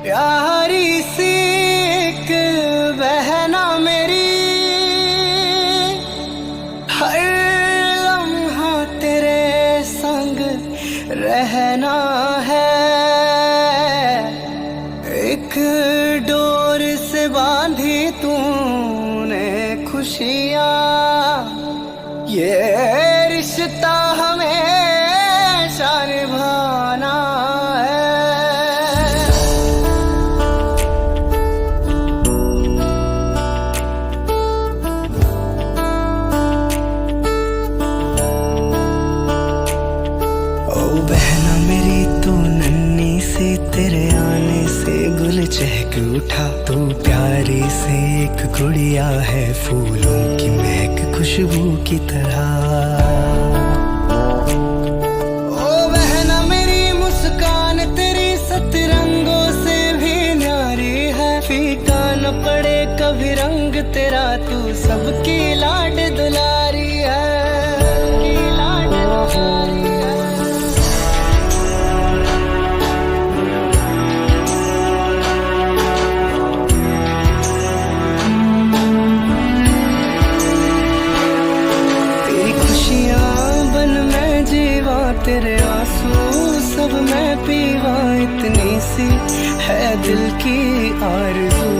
प्यारी सी एक बहना मेरी, हर लम्हा तेरे संग रहना है। एक डोर से बांधी तूने खुशियाँ, ये रिश्ता हमेशा निभाना है। बहना मेरी तू नन्ही सी, तेरे आने से गुल चहक उठा। तू प्यारी से एक गुड़िया है, फूलों की महक खुशबू की तरह। ओ बहना मेरी मुस्कान तेरी सतरंगों से भी न्यारी है। फीका न पड़े कभी रंग तेरा, तू सबकी लाड दुलारी है। तेरे आंसू सब मैं पीवा, इतनी सी है दिल की आरज़ू।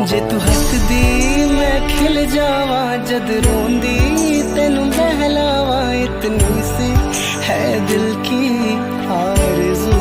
जे तू हसदी मैं खिल जावा, जद रोंदी तेनू बहलावा, इतनी सी है दिल की आरज़ू।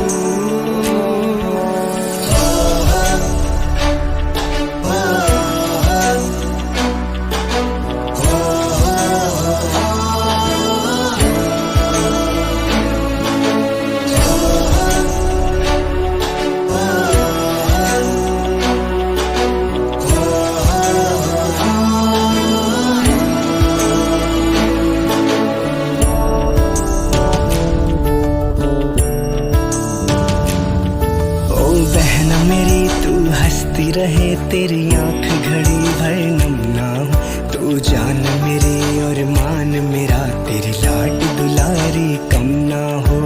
बहना मेरी तू हंसती रहे, तेरी आंख घड़ी भर नम ना हो। तू जान मेरी और मान मेरा, तेरी लाड दुलारी कम ना हो।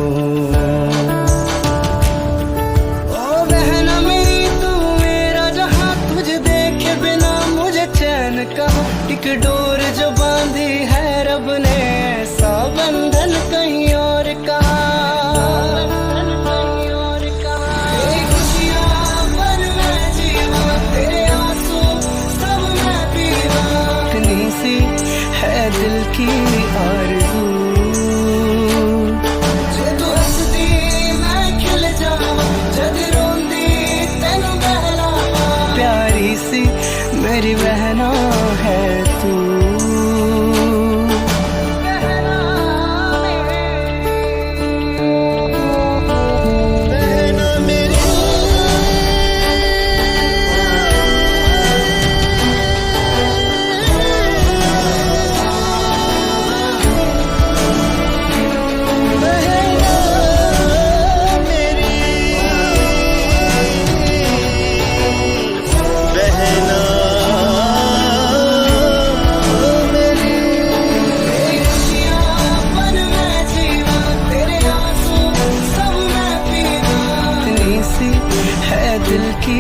ओ बहना मेरी तू मेरा जहां, तुझे देखे बिना मुझे चैन कहाँ। एक डोर जो बांधी है रब ने, ऐसा बंधन कहीं और कहा। है दिल की आरज़ू, जद हंसदी मैं खिल जावा, जद रोंदी तेनू बहलावा। प्यारी सी मेरी बहना है तू। है दिल की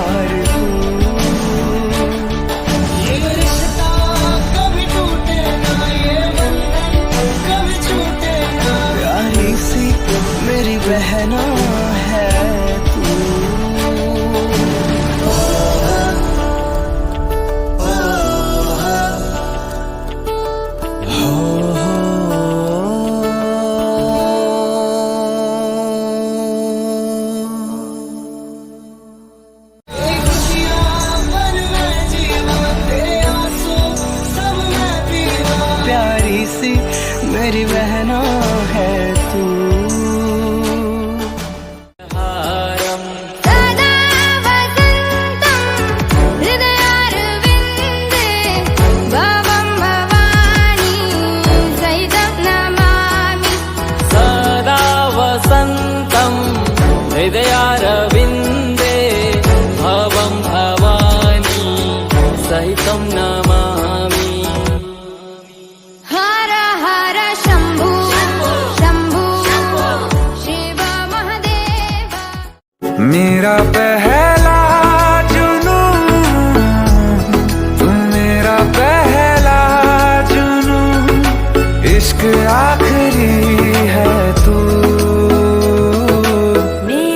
आरज़ू, ये रिश्ता कभी टूटे ना, ये बंधन कभी छूटे ना। प्यारी सी मेरी बहना है तू। मेरा पहला जुनू, तुम मेरा पहला जुनू, इश्क आखिरी है।